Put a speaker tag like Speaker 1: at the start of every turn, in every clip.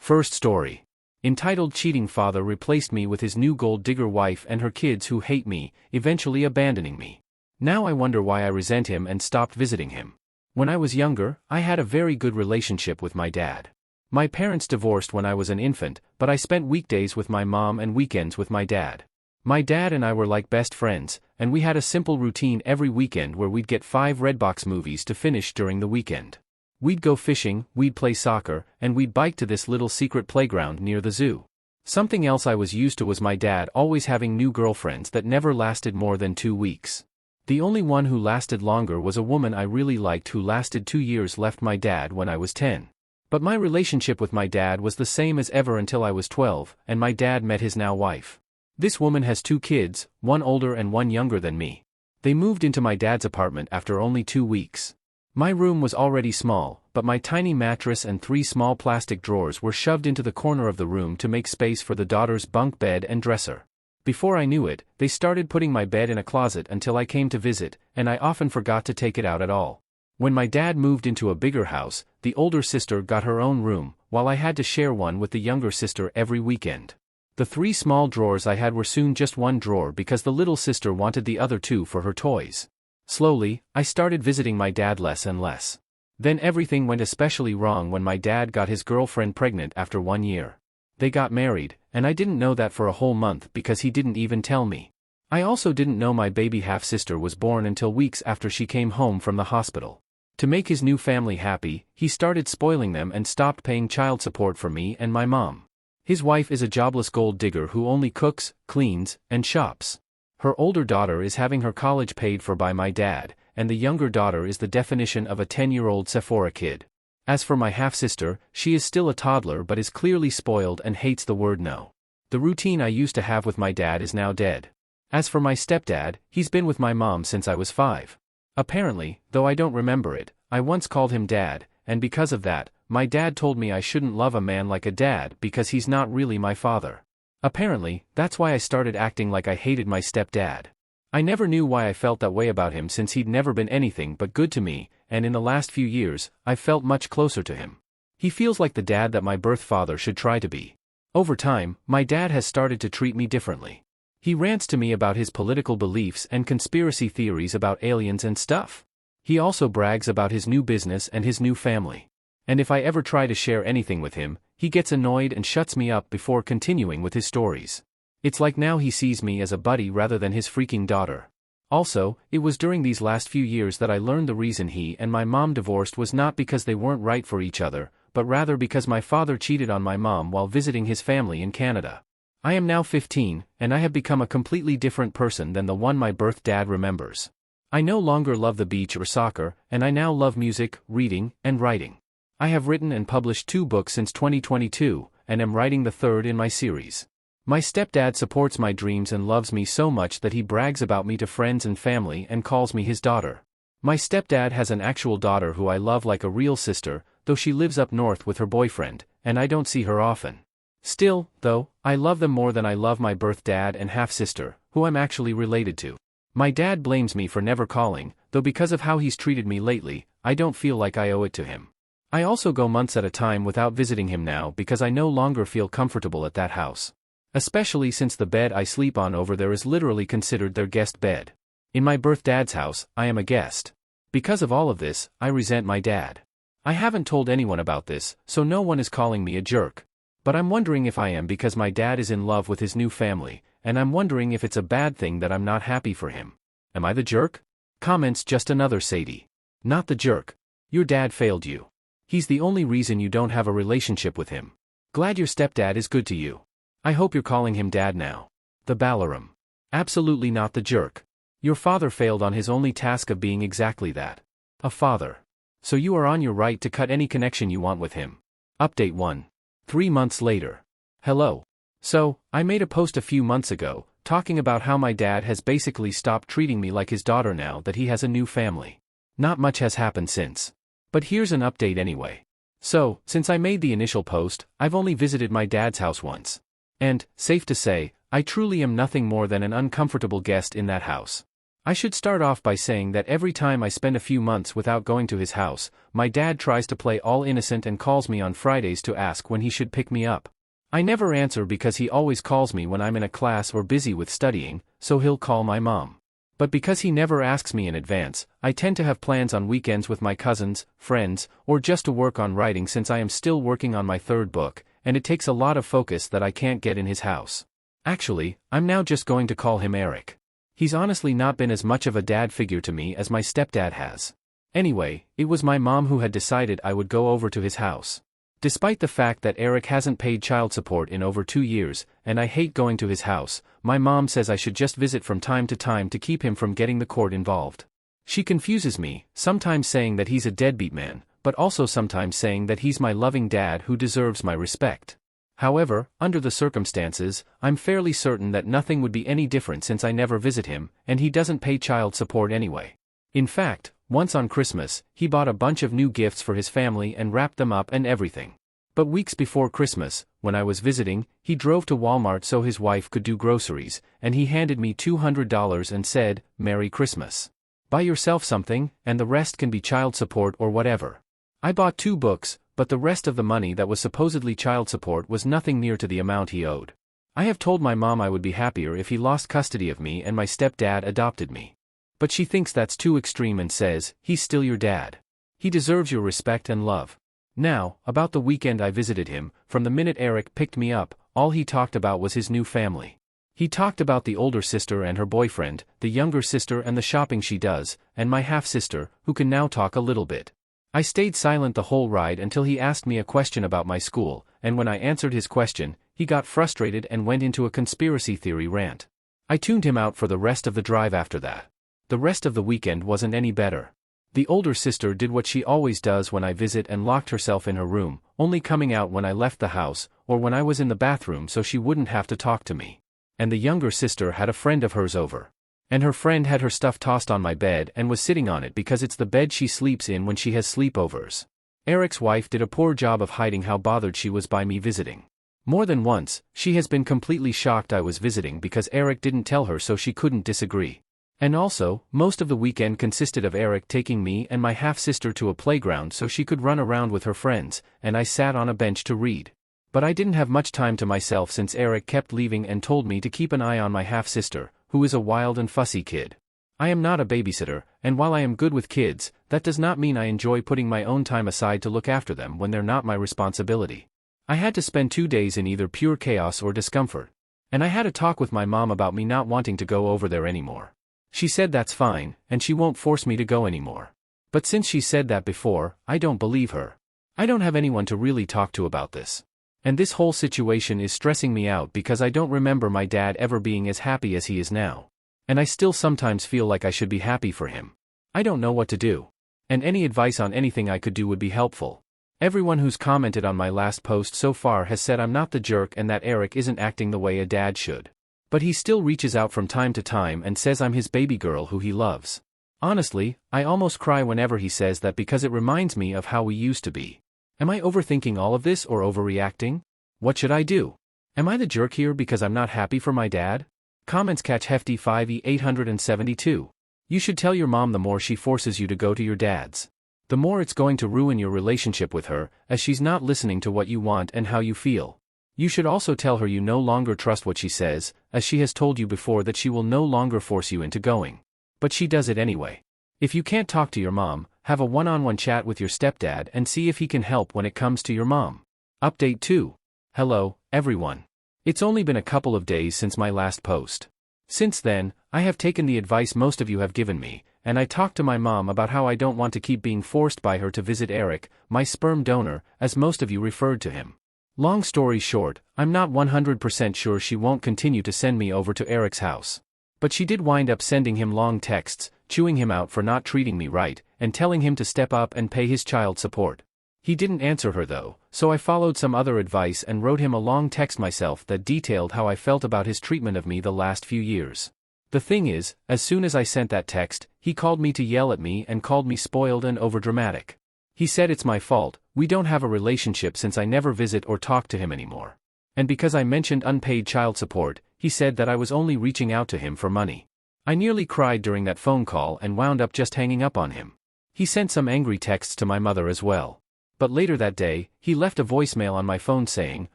Speaker 1: First story. Entitled Cheating Father Replaced Me with His New Gold Digger Wife and Her Kids Who Hate Me, Eventually Abandoning Me. Now I wonder why I resent him and stopped visiting him. When I was younger, I had a very good relationship with my dad. My parents divorced when I was an infant, but I spent weekdays with my mom and weekends with my dad. My dad and I were like best friends, and we had a simple routine every weekend where we'd get 5 Redbox movies to finish during the weekend. We'd go fishing, we'd play soccer, and we'd bike to this little secret playground near the zoo. Something else I was used to was my dad always having new girlfriends that never lasted more than 2 weeks. The only one who lasted longer was a woman I really liked who lasted 2 years. Left my dad when I was 10. But my relationship with my dad was the same as ever until I was 12, and my dad met his now wife. This woman has 2 kids, one older and one younger than me. They moved into my dad's apartment after only 2 weeks. My room was already small, but my tiny mattress and 3 small plastic drawers were shoved into the corner of the room to make space for the daughter's bunk bed and dresser. Before I knew it, they started putting my bed in a closet until I came to visit, and I often forgot to take it out at all. When my dad moved into a bigger house, the older sister got her own room, while I had to share one with the younger sister every weekend. The 3 small drawers I had were soon just 1 drawer because the little sister wanted the other 2 for her toys. Slowly, I started visiting my dad less and less. Then everything went especially wrong when my dad got his girlfriend pregnant after 1 year. They got married, and I didn't know that for a whole month because he didn't even tell me. I also didn't know my baby half-sister was born until weeks after she came home from the hospital. To make his new family happy, he started spoiling them and stopped paying child support for me and my mom. His wife is a jobless gold digger who only cooks, cleans, and shops. Her older daughter is having her college paid for by my dad, and the younger daughter is the definition of a 10-year-old Sephora kid. As for my half-sister, she is still a toddler but is clearly spoiled and hates the word no. The routine I used to have with my dad is now dead. As for my stepdad, he's been with my mom since I was 5. Apparently, though I don't remember it, I once called him dad, and because of that, my dad told me I shouldn't love a man like a dad because he's not really my father. Apparently, that's why I started acting like I hated my stepdad. I never knew why I felt that way about him since he'd never been anything but good to me, and in the last few years, I've felt much closer to him. He feels like the dad that my birth father should try to be. Over time, my dad has started to treat me differently. He rants to me about his political beliefs and conspiracy theories about aliens and stuff. He also brags about his new business and his new family. And if I ever try to share anything with him, he gets annoyed and shuts me up before continuing with his stories. It's like now he sees me as a buddy rather than his freaking daughter. Also, it was during these last few years that I learned the reason he and my mom divorced was not because they weren't right for each other, but rather because my father cheated on my mom while visiting his family in Canada. I am now 15, and I have become a completely different person than the one my birth dad remembers. I no longer love the beach or soccer, and I now love music, reading, and writing. I have written and published 2 books since 2022, and am writing the 3rd in my series. My stepdad supports my dreams and loves me so much that he brags about me to friends and family and calls me his daughter. My stepdad has an actual daughter who I love like a real sister, though she lives up north with her boyfriend, and I don't see her often. Still, though, I love them more than I love my birth dad and half-sister, who I'm actually related to. My dad blames me for never calling, though because of how he's treated me lately, I don't feel like I owe it to him. I also go months at a time without visiting him now because I no longer feel comfortable at that house. Especially since the bed I sleep on over there is literally considered their guest bed. In my birth dad's house, I am a guest. Because of all of this, I resent my dad. I haven't told anyone about this, so no one is calling me a jerk. But I'm wondering if I am because my dad is in love with his new family, and I'm wondering if it's a bad thing that I'm not happy for him. Am I the jerk? Comments just another Sadie. Not the jerk. Your dad failed you. He's the only reason you don't have a relationship with him. Glad your stepdad is good to you. I hope you're calling him dad now. The Balaram. Absolutely not the jerk. Your father failed on his only task of being exactly that. A father. So you are on your right to cut any connection you want with him. Update 1. 3 months later. Hello. So, I made a post a few months ago, talking about how my dad has basically stopped treating me like his daughter now that he has a new family. Not much has happened since. But here's an update anyway. So, since I made the initial post, I've only visited my dad's house once. And, safe to say, I truly am nothing more than an uncomfortable guest in that house. I should start off by saying that every time I spend a few months without going to his house, my dad tries to play all innocent and calls me on Fridays to ask when he should pick me up. I never answer because he always calls me when I'm in a class or busy with studying, so he'll call my mom. But because he never asks me in advance, I tend to have plans on weekends with my cousins, friends, or just to work on writing since I am still working on my third book, and it takes a lot of focus that I can't get in his house. Actually, I'm now just going to call him Eric. He's honestly not been as much of a dad figure to me as my stepdad has. Anyway, it was my mom who had decided I would go over to his house. Despite the fact that Eric hasn't paid child support in over 2 years, and I hate going to his house, my mom says I should just visit from time to time to keep him from getting the court involved. She confuses me, sometimes saying that he's a deadbeat man, but also sometimes saying that he's my loving dad who deserves my respect. However, under the circumstances, I'm fairly certain that nothing would be any different since I never visit him, and he doesn't pay child support anyway. In fact, once on Christmas, he bought a bunch of new gifts for his family and wrapped them up and everything. But weeks before Christmas, when I was visiting, he drove to Walmart so his wife could do groceries, and he handed me $200 and said, "Merry Christmas. Buy yourself something, and the rest can be child support or whatever." I bought 2 books, but the rest of the money that was supposedly child support was nothing near to the amount he owed. I have told my mom I would be happier if he lost custody of me and my stepdad adopted me. But she thinks that's too extreme and says, "He's still your dad. He deserves your respect and love." Now, about the weekend I visited him, from the minute Eric picked me up, all he talked about was his new family. He talked about the older sister and her boyfriend, the younger sister and the shopping she does, and my half-sister, who can now talk a little bit. I stayed silent the whole ride until he asked me a question about my school, and when I answered his question, he got frustrated and went into a conspiracy theory rant. I tuned him out for the rest of the drive after that. The rest of the weekend wasn't any better. The older sister did what she always does when I visit and locked herself in her room, only coming out when I left the house, or when I was in the bathroom so she wouldn't have to talk to me. And the younger sister had a friend of hers over. And her friend had her stuff tossed on my bed and was sitting on it because it's the bed she sleeps in when she has sleepovers. Eric's wife did a poor job of hiding how bothered she was by me visiting. More than once, she has been completely shocked I was visiting because Eric didn't tell her so she couldn't disagree. And also, most of the weekend consisted of Eric taking me and my half-sister to a playground so she could run around with her friends, and I sat on a bench to read. But I didn't have much time to myself since Eric kept leaving and told me to keep an eye on my half-sister, who is a wild and fussy kid. I am not a babysitter, and while I am good with kids, that does not mean I enjoy putting my own time aside to look after them when they're not my responsibility. I had to spend 2 days in either pure chaos or discomfort. And I had a talk with my mom about me not wanting to go over there anymore. She said that's fine, and she won't force me to go anymore. But since she said that before, I don't believe her. I don't have anyone to really talk to about this. And this whole situation is stressing me out because I don't remember my dad ever being as happy as he is now. And I still sometimes feel like I should be happy for him. I don't know what to do. And any advice on anything I could do would be helpful. Everyone who's commented on my last post so far has said I'm not the jerk and that Eric isn't acting the way a dad should. But he still reaches out from time to time and says I'm his baby girl who he loves. Honestly, I almost cry whenever he says that because it reminds me of how we used to be. Am I overthinking all of this or overreacting? What should I do? Am I the jerk here because I'm not happy for my dad? Comments catch hefty 5e872. You should tell your mom the more she forces you to go to your dad's, the more it's going to ruin your relationship with her, as she's not listening to what you want and how you feel. You should also tell her you no longer trust what she says, as she has told you before that she will no longer force you into going. But she does it anyway. If you can't talk to your mom, have a one-on-one chat with your stepdad and see if he can help when it comes to your mom. Update 2. Hello, everyone. It's only been a couple of days since my last post. Since then, I have taken the advice most of you have given me, and I talked to my mom about how I don't want to keep being forced by her to visit Eric, my sperm donor, as most of you referred to him. Long story short, I'm not 100% sure she won't continue to send me over to Eric's house. But she did wind up sending him long texts, chewing him out for not treating me right, and telling him to step up and pay his child support. He didn't answer her though, so I followed some other advice and wrote him a long text myself that detailed how I felt about his treatment of me the last few years. The thing is, as soon as I sent that text, he called me to yell at me and called me spoiled and overdramatic. He said it's my fault, we don't have a relationship since I never visit or talk to him anymore. And because I mentioned unpaid child support, he said that I was only reaching out to him for money. I nearly cried during that phone call and wound up just hanging up on him. He sent some angry texts to my mother as well. But later that day, he left a voicemail on my phone saying,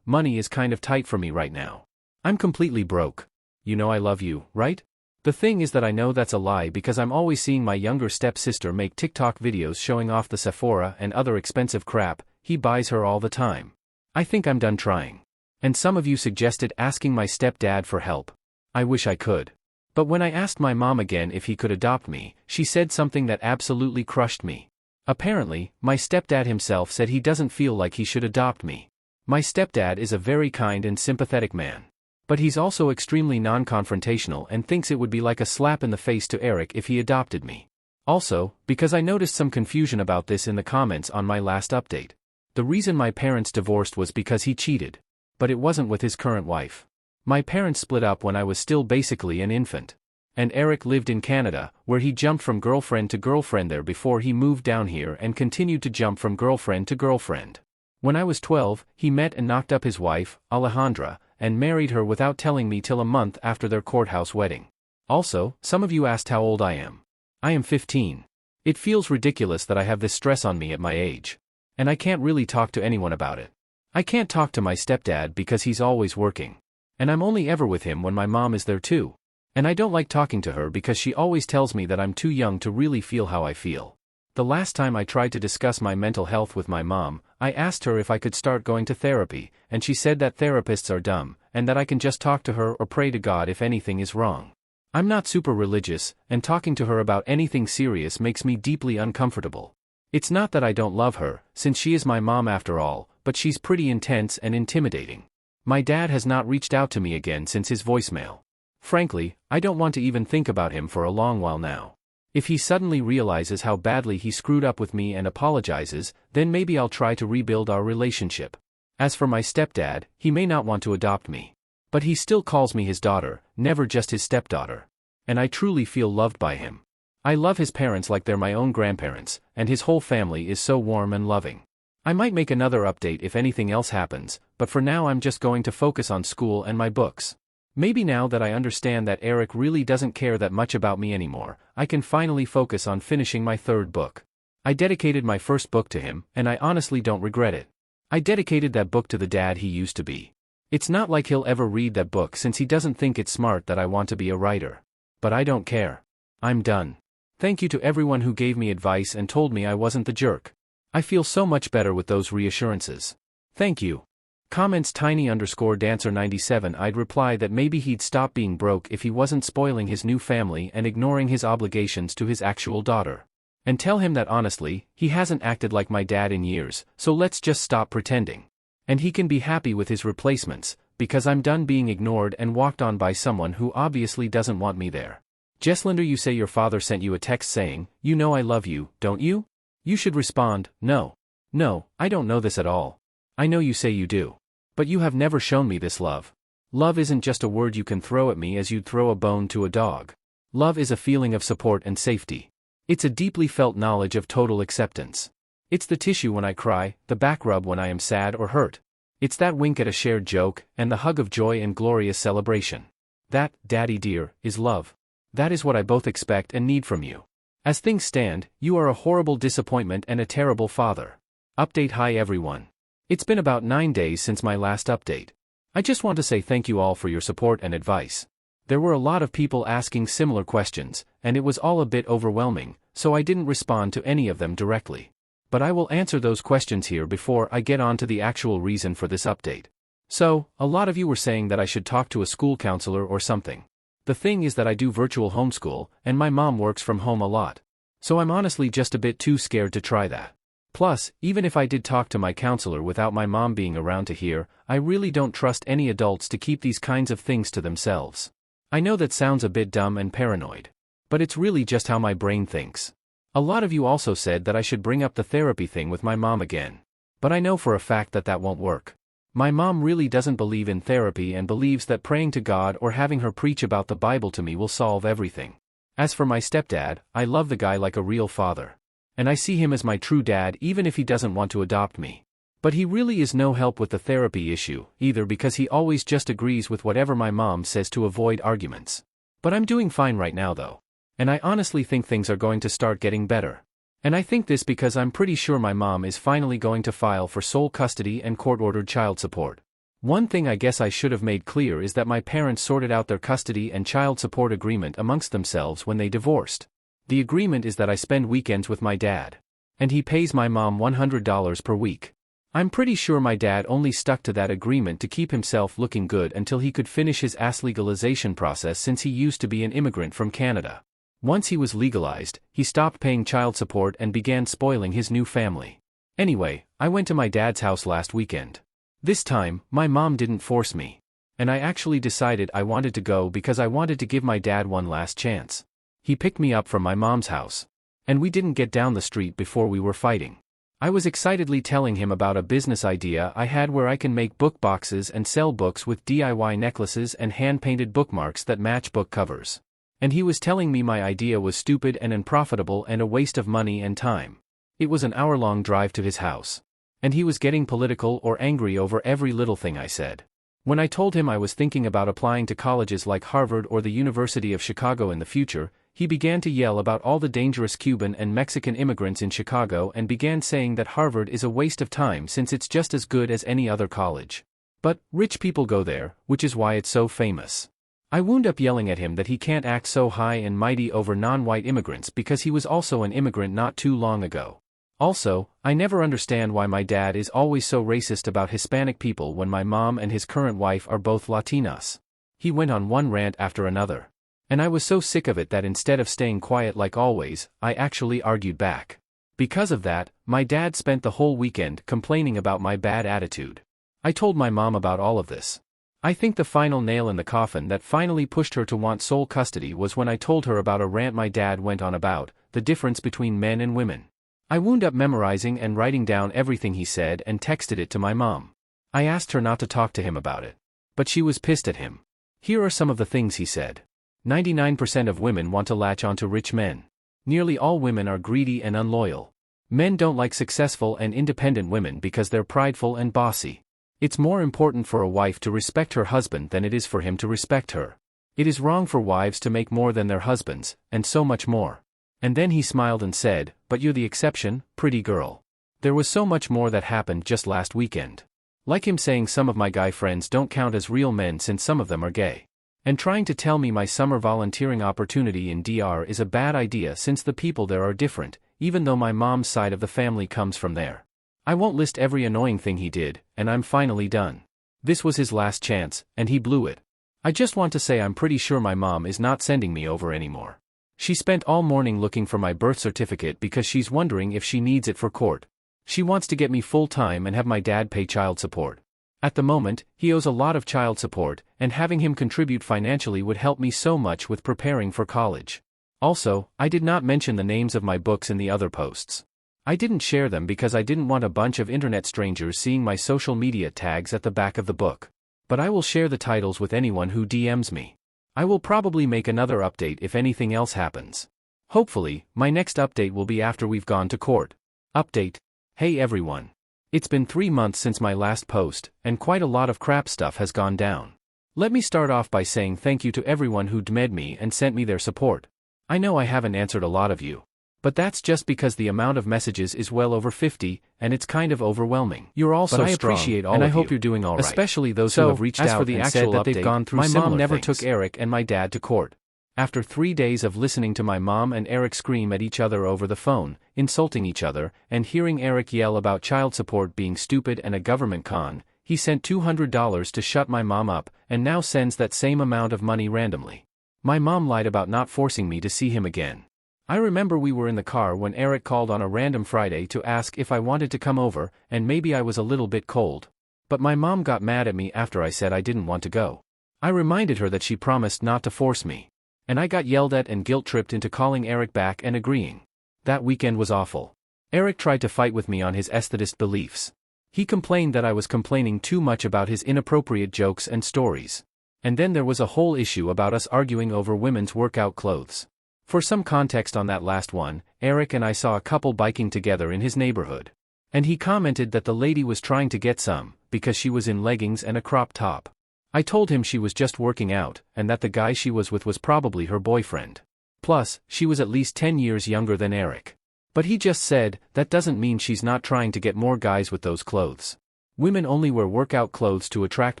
Speaker 1: "Money is kind of tight for me right now. I'm completely broke. You know I love you, right?" The thing is that I know that's a lie because I'm always seeing my younger stepsister make TikTok videos showing off the Sephora and other expensive crap he buys her all the time. I think I'm done trying. And some of you suggested asking my stepdad for help. I wish I could. But when I asked my mom again if he could adopt me, she said something that absolutely crushed me. Apparently, my stepdad himself said he doesn't feel like he should adopt me. My stepdad is a very kind and sympathetic man. But he's also extremely non-confrontational and thinks it would be like a slap in the face to Eric if he adopted me. Also, because I noticed some confusion about this in the comments on my last update. The reason my parents divorced was because he cheated. But it wasn't with his current wife. My parents split up when I was still basically an infant. And Eric lived in Canada, where he jumped from girlfriend to girlfriend there before he moved down here and continued to jump from girlfriend to girlfriend. When I was 12, he met and knocked up his wife, Alejandra, and married her without telling me till a month after their courthouse wedding. Also, some of you asked how old I am. I am 15. It feels ridiculous that I have this stress on me at my age. And I can't really talk to anyone about it. I can't talk to my stepdad because he's always working. And I'm only ever with him when my mom is there too. And I don't like talking to her because she always tells me that I'm too young to really feel how I feel. The last time I tried to discuss my mental health with my mom, I asked her if I could start going to therapy, and she said that therapists are dumb, and that I can just talk to her or pray to God if anything is wrong. I'm not super religious, and talking to her about anything serious makes me deeply uncomfortable. It's not that I don't love her, since she is my mom after all, but she's pretty intense and intimidating. My dad has not reached out to me again since his voicemail. Frankly, I don't want to even think about him for a long while now. If he suddenly realizes how badly he screwed up with me and apologizes, then maybe I'll try to rebuild our relationship. As for my stepdad, he may not want to adopt me. But he still calls me his daughter, never just his stepdaughter. And I truly feel loved by him. I love his parents like they're my own grandparents, and his whole family is so warm and loving. I might make another update if anything else happens, but for now I'm just going to focus on school and my books. Maybe now that I understand that Eric really doesn't care that much about me anymore, I can finally focus on finishing my third book. I dedicated my first book to him, and I honestly don't regret it. I dedicated that book to the dad he used to be. It's not like he'll ever read that book since he doesn't think it's smart that I want to be a writer. But I don't care. I'm done. Thank you to everyone who gave me advice and told me I wasn't the jerk. I feel so much better with those reassurances. Thank you. Comments tiny_dancer97. I'd reply that maybe he'd stop being broke if he wasn't spoiling his new family and ignoring his obligations to his actual daughter. And tell him that honestly, he hasn't acted like my dad in years, so let's just stop pretending. And he can be happy with his replacements, because I'm done being ignored and walked on by someone who obviously doesn't want me there. Jesslinder, you say your father sent you a text saying, "You know I love you, don't you?" You should respond, "No. No, I don't know this at all. I know you say you do. But you have never shown me this love. Love isn't just a word you can throw at me as you'd throw a bone to a dog. Love is a feeling of support and safety. It's a deeply felt knowledge of total acceptance. It's the tissue when I cry, the back rub when I am sad or hurt. It's that wink at a shared joke, and the hug of joy and glorious celebration. That, Daddy dear, is love. That is what I both expect and need from you. As things stand, you are a horrible disappointment and a terrible father. Update. Hi everyone. It's been about 9 days since my last update. I just want to say thank you all for your support and advice. There were a lot of people asking similar questions, and it was all a bit overwhelming, so I didn't respond to any of them directly. But I will answer those questions here before I get on to the actual reason for this update. So, a lot of you were saying that I should talk to a school counselor or something. The thing is that I do virtual homeschool, and my mom works from home a lot. So I'm honestly just a bit too scared to try that. Plus, even if I did talk to my counselor without my mom being around to hear, I really don't trust any adults to keep these kinds of things to themselves. I know that sounds a bit dumb and paranoid. But it's really just how my brain thinks. A lot of you also said that I should bring up the therapy thing with my mom again. But I know for a fact that that won't work. My mom really doesn't believe in therapy and believes that praying to God or having her preach about the Bible to me will solve everything. As for my stepdad, I love the guy like a real father. And I see him as my true dad even if he doesn't want to adopt me. But he really is no help with the therapy issue, either because he always just agrees with whatever my mom says to avoid arguments. But I'm doing fine right now though. And I honestly think things are going to start getting better. And I think this because I'm pretty sure my mom is finally going to file for sole custody and court-ordered child support. One thing I guess I should have made clear is that my parents sorted out their custody and child support agreement amongst themselves when they divorced. The agreement is that I spend weekends with my dad. And he pays my mom $100 per week. I'm pretty sure my dad only stuck to that agreement to keep himself looking good until he could finish his ass legalization process since he used to be an immigrant from Canada. Once he was legalized, he stopped paying child support and began spoiling his new family. Anyway, I went to my dad's house last weekend. This time, my mom didn't force me. And I actually decided I wanted to go because I wanted to give my dad one last chance. He picked me up from my mom's house. And we didn't get down the street before we were fighting. I was excitedly telling him about a business idea I had where I can make book boxes and sell books with DIY necklaces and hand-painted bookmarks that match book covers. And he was telling me my idea was stupid and unprofitable and a waste of money and time. It was an hour-long drive to his house. And he was getting political or angry over every little thing I said. When I told him I was thinking about applying to colleges like Harvard or the University of Chicago in the future, he began to yell about all the dangerous Cuban and Mexican immigrants in Chicago and began saying that Harvard is a waste of time since it's just as good as any other college. But, rich people go there, which is why it's so famous. I wound up yelling at him that he can't act so high and mighty over non-white immigrants because he was also an immigrant not too long ago. Also, I never understand why my dad is always so racist about Hispanic people when my mom and his current wife are both Latinas. He went on one rant after another. And I was so sick of it that instead of staying quiet like always, I actually argued back. Because of that, my dad spent the whole weekend complaining about my bad attitude. I told my mom about all of this. I think the final nail in the coffin that finally pushed her to want sole custody was when I told her about a rant my dad went on about the difference between men and women. I wound up memorizing and writing down everything he said and texted it to my mom. I asked her not to talk to him about it. But she was pissed at him. Here are some of the things he said. 99% of women want to latch onto rich men. Nearly all women are greedy and unloyal. Men don't like successful and independent women because they're prideful and bossy. It's more important for a wife to respect her husband than it is for him to respect her. It is wrong for wives to make more than their husbands, and so much more. And then he smiled and said, "But you're the exception, pretty girl." There was so much more that happened just last weekend. Like him saying some of my guy friends don't count as real men since some of them are gay. And trying to tell me my summer volunteering opportunity in DR is a bad idea since the people there are different, even though my mom's side of the family comes from there. I won't list every annoying thing he did, and I'm finally done. This was his last chance, and he blew it. I just want to say I'm pretty sure my mom is not sending me over anymore. She spent all morning looking for my birth certificate because she's wondering if she needs it for court. She wants to get me full-time and have my dad pay child support. At the moment, he owes a lot of child support, and having him contribute financially would help me so much with preparing for college. Also, I did not mention the names of my books in the other posts. I didn't share them because I didn't want a bunch of internet strangers seeing my social media tags at the back of the book. But I will share the titles with anyone who DMs me. I will probably make another update if anything else happens. Hopefully, my next update will be after we've gone to court. Update. Hey everyone. It's been 3 months since my last post, and quite a lot of crap stuff has gone down. Let me start off by saying thank you to everyone who DM'd me and sent me their support. I know I haven't answered a lot of you. But that's just because the amount of messages is well over 50, and it's kind of overwhelming. You're all so strong, appreciate all and I of hope you. you're doing all right.
Speaker 2: Especially those
Speaker 1: So,
Speaker 2: who have reached
Speaker 1: as
Speaker 2: out
Speaker 1: for the
Speaker 2: and
Speaker 1: actual
Speaker 2: said that they've
Speaker 1: update,
Speaker 2: gone through
Speaker 1: my
Speaker 2: similar
Speaker 1: mom never
Speaker 2: things.
Speaker 1: took Eric and my dad to court. After 3 days of listening to my mom and Eric scream at each other over the phone, insulting each other, and hearing Eric yell about child support being stupid and a government con, he sent $200 to shut my mom up, and now sends that same amount of money randomly. My mom lied about not forcing me to see him again. I remember we were in the car when Eric called on a random Friday to ask if I wanted to come over, and maybe I was a little bit cold. But my mom got mad at me after I said I didn't want to go. I reminded her that she promised not to force me. And I got yelled at and guilt-tripped into calling Eric back and agreeing. That weekend was awful. Eric tried to fight with me on his aesthetist beliefs. He complained that I was complaining too much about his inappropriate jokes and stories. And then there was a whole issue about us arguing over women's workout clothes. For some context on that last one, Eric and I saw a couple biking together in his neighborhood. And he commented that the lady was trying to get some, because she was in leggings and a crop top. I told him she was just working out, and that the guy she was with was probably her boyfriend. Plus, she was at least 10 years younger than Eric. But he just said, that doesn't mean she's not trying to get more guys with those clothes. Women only wear workout clothes to attract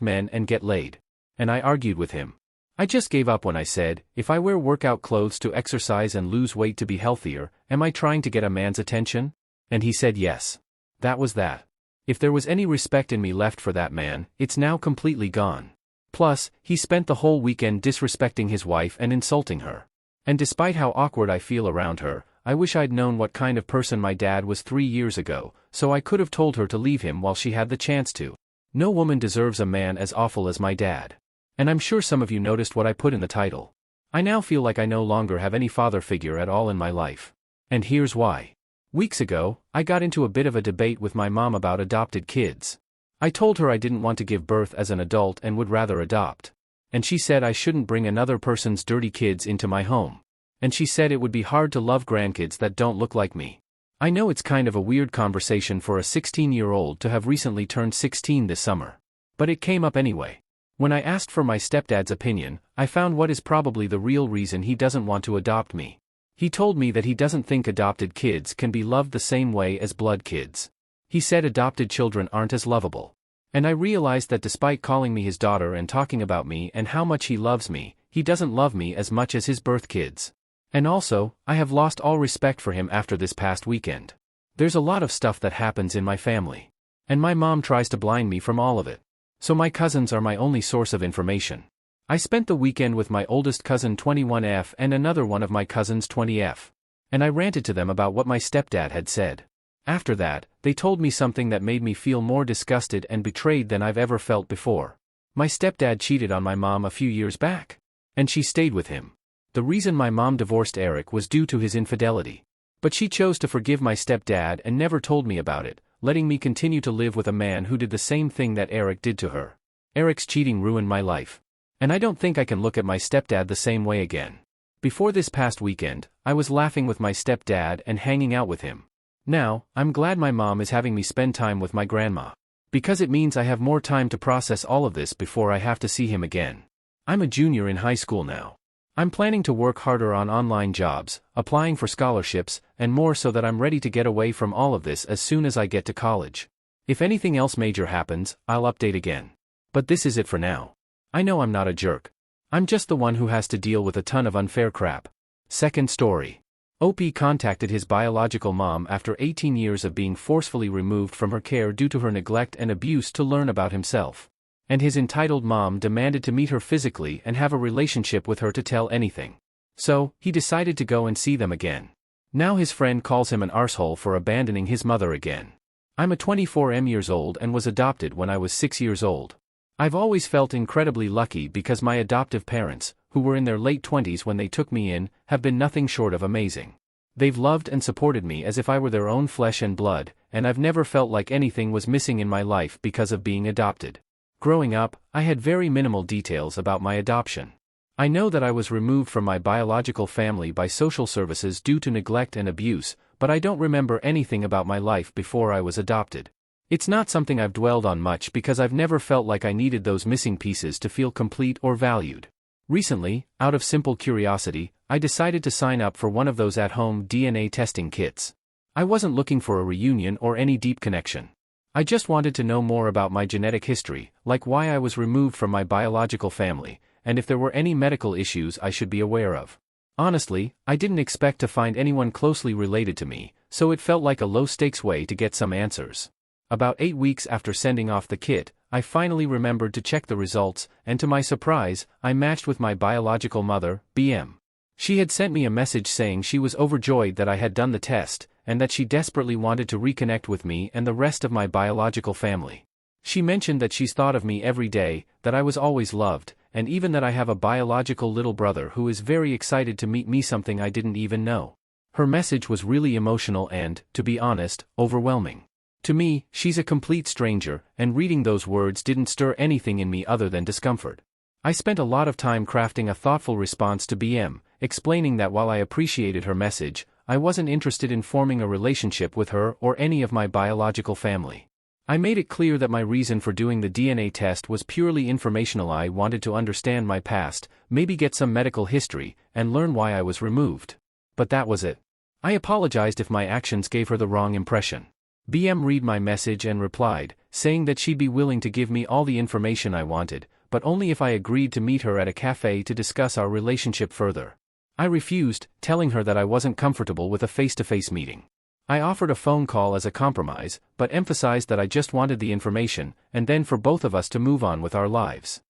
Speaker 1: men and get laid. And I argued with him. I just gave up when I said, if I wear workout clothes to exercise and lose weight to be healthier, am I trying to get a man's attention? And he said yes. That was that. If there was any respect in me left for that man, it's now completely gone. Plus, he spent the whole weekend disrespecting his wife and insulting her. And despite how awkward I feel around her, I wish I'd known what kind of person my dad was 3 years ago, so I could have told her to leave him while she had the chance to. No woman deserves a man as awful as my dad. And I'm sure some of you noticed what I put in the title. I now feel like I no longer have any father figure at all in my life. And here's why. Weeks ago, I got into a bit of a debate with my mom about adopted kids. I told her I didn't want to give birth as an adult and would rather adopt. And she said I shouldn't bring another person's dirty kids into my home. And she said it would be hard to love grandkids that don't look like me. I know it's kind of a weird conversation for a 16-year-old to have recently turned 16 this summer. But it came up anyway. When I asked for my stepdad's opinion, I found what is probably the real reason he doesn't want to adopt me. He told me that he doesn't think adopted kids can be loved the same way as blood kids. He said adopted children aren't as lovable. And I realized that despite calling me his daughter and talking about me and how much he loves me, he doesn't love me as much as his birth kids. And also, I have lost all respect for him after this past weekend. There's a lot of stuff that happens in my family. And my mom tries to blind me from all of it. So my cousins are my only source of information. I spent the weekend with my oldest cousin 21F and another one of my cousins 20F. And I ranted to them about what my stepdad had said. After that, they told me something that made me feel more disgusted and betrayed than I've ever felt before. My stepdad cheated on my mom a few years back. And she stayed with him. The reason my mom divorced Eric was due to his infidelity. But she chose to forgive my stepdad and never told me about it, letting me continue to live with a man who did the same thing that Eric did to her. Eric's cheating ruined my life. And I don't think I can look at my stepdad the same way again. Before this past weekend, I was laughing with my stepdad and hanging out with him. Now, I'm glad my mom is having me spend time with my grandma. Because it means I have more time to process all of this before I have to see him again. I'm a junior in high school now. I'm planning to work harder on online jobs, applying for scholarships, and more so that I'm ready to get away from all of this as soon as I get to college. If anything else major happens, I'll update again. But this is it for now. I know I'm not a jerk. I'm just the one who has to deal with a ton of unfair crap. Second story. OP contacted his biological mom after 18 years of being forcefully removed from her care due to her neglect and abuse to learn about himself. And his entitled mom demanded to meet her physically and have a relationship with her to tell anything. So, he decided to go and see them again. Now his friend calls him an arsehole for abandoning his mother again. I'm a 24 years old and was adopted when I was 6 years old. I've always felt incredibly lucky because my adoptive parents, who were in their late 20s when they took me in, have been nothing short of amazing. They've loved and supported me as if I were their own flesh and blood, and I've never felt like anything was missing in my life because of being adopted. Growing up, I had very minimal details about my adoption. I know that I was removed from my biological family by social services due to neglect and abuse, but I don't remember anything about my life before I was adopted. It's not something I've dwelled on much because I've never felt like I needed those missing pieces to feel complete or valued. Recently, out of simple curiosity, I decided to sign up for one of those at-home DNA testing kits. I wasn't looking for a reunion or any deep connection. I just wanted to know more about my genetic history, like why I was removed from my biological family, and if there were any medical issues I should be aware of. Honestly, I didn't expect to find anyone closely related to me, so it felt like a low-stakes way to get some answers. About 8 weeks after sending off the kit, I finally remembered to check the results, and to my surprise, I matched with my biological mother, BM. She had sent me a message saying she was overjoyed that I had done the test, and that she desperately wanted to reconnect with me and the rest of my biological family. She mentioned that she's thought of me every day, that I was always loved, and even that I have a biological little brother who is very excited to meet me, something I didn't even know. Her message was really emotional and, to be honest, overwhelming. To me, she's a complete stranger, and reading those words didn't stir anything in me other than discomfort. I spent a lot of time crafting a thoughtful response to BM, explaining that while I appreciated her message, I wasn't interested in forming a relationship with her or any of my biological family. I made it clear that my reason for doing the DNA test was purely informational. I wanted to understand my past, maybe get some medical history, and learn why I was removed. But that was it. I apologized if my actions gave her the wrong impression. BM read my message and replied, saying that she'd be willing to give me all the information I wanted, but only if I agreed to meet her at a cafe to discuss our relationship further. I refused, telling her that I wasn't comfortable with a face-to-face meeting. I offered a phone call as a compromise, but emphasized that I just wanted the information, and then for both of us to move on with our lives.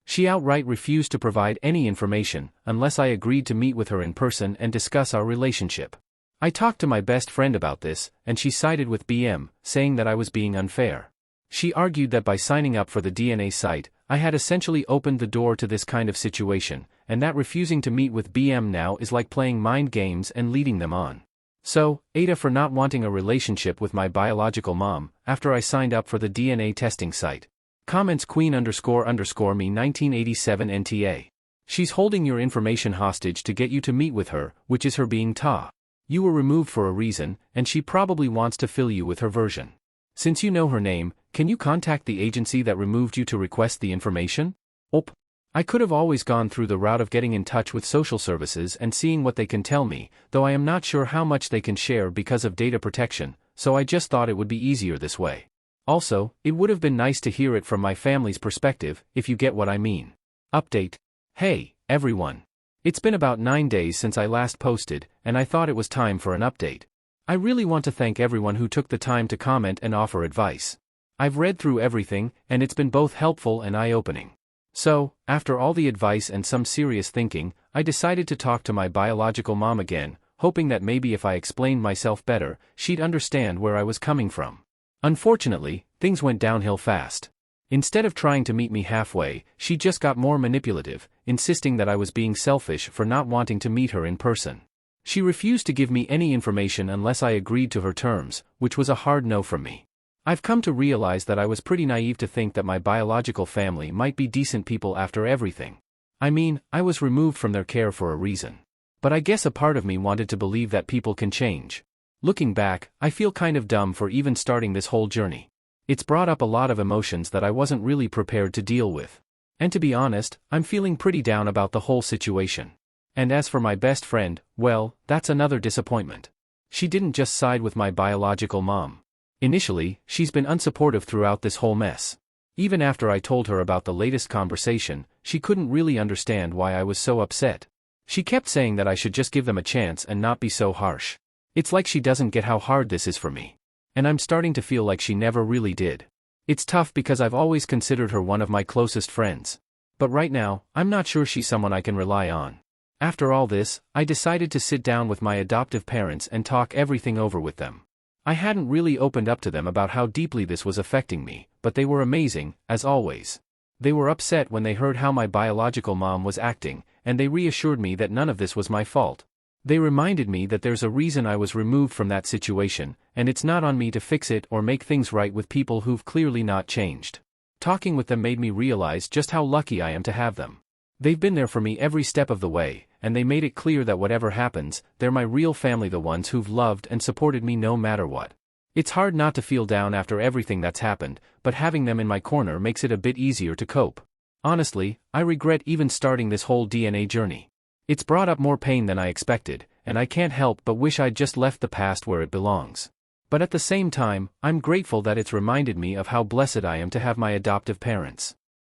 Speaker 1: She outright refused to provide any information, unless I agreed to meet with her in person and discuss our relationship. I talked to my best friend about this, and she sided with BM, saying that I was being unfair. She argued that by signing up for the DNA site, I had essentially opened the door to this kind of situation, and that refusing to meet with BM now is like playing mind games and leading them on. So, Ada for not wanting a relationship with my biological mom, after I signed up for the DNA testing site. Comments Queen __me 1987 NTA. She's holding your information hostage to get you to meet with her, which is her being ta. You were removed for a reason, and she probably wants to fill you with her version. Since you know her name, can you contact the agency that removed you to request the information? Op. I could have always gone through the route of getting in touch with social services and seeing what they can tell me, though I am not sure how much they can share because of data protection, so I just thought it would be easier this way. Also, it would have been nice to hear it from my family's perspective, if you get what I mean. Update. Hey, everyone. It's been about 9 days since I last posted, and I thought it was time for an update. I really want to thank everyone who took the time to comment and offer advice. I've read through everything, and it's been both helpful and eye-opening. So, after all the advice and some serious thinking, I decided to talk to my biological mom again, hoping that maybe if I explained myself better, she'd understand where I was coming from. Unfortunately, things went downhill fast. Instead of trying to meet me halfway, she just got more manipulative, insisting that I was being selfish for not wanting to meet her in person. She refused to give me any information unless I agreed to her terms, which was a hard no from me. I've come to realize that I was pretty naive to think that my biological family might be decent people after everything. I mean, I was removed from their care for a reason. But I guess a part of me wanted to believe that people can change. Looking back, I feel kind of dumb for even starting this whole journey. It's brought up a lot of emotions that I wasn't really prepared to deal with. And to be honest, I'm feeling pretty down about the whole situation. And as for my best friend, well, that's another disappointment. She didn't just side with my biological mom. Initially, she's been unsupportive throughout this whole mess. Even after I told her about the latest conversation, she couldn't really understand why I was so upset. She kept saying that I should just give them a chance and not be so harsh. It's like she doesn't get how hard this is for me. And I'm starting to feel like she never really did. It's tough because I've always considered her one of my closest friends. But right now, I'm not sure she's someone I can rely on. After all this, I decided to sit down with my adoptive parents and talk everything over with them. I hadn't really opened up to them about how deeply this was affecting me, but they were amazing, as always. They were upset when they heard how my biological mom was acting, and they reassured me that none of this was my fault. They reminded me that there's a reason I was removed from that situation, and it's not on me to fix it or make things right with people who've clearly not changed. Talking with them made me realize just how lucky I am to have them. They've been there for me every step of the way, and they made it clear that whatever happens, they're my real family, the ones who've loved and supported me no matter what. It's hard not to feel down after everything that's happened, but having them in my corner makes it a bit easier to cope. Honestly, I regret even starting this whole DNA journey. It's brought up more pain than I expected, and I can't help but wish I'd just left the past where it belongs. But at the same time, I'm grateful that it's reminded me of how blessed I am to have my adoptive parents.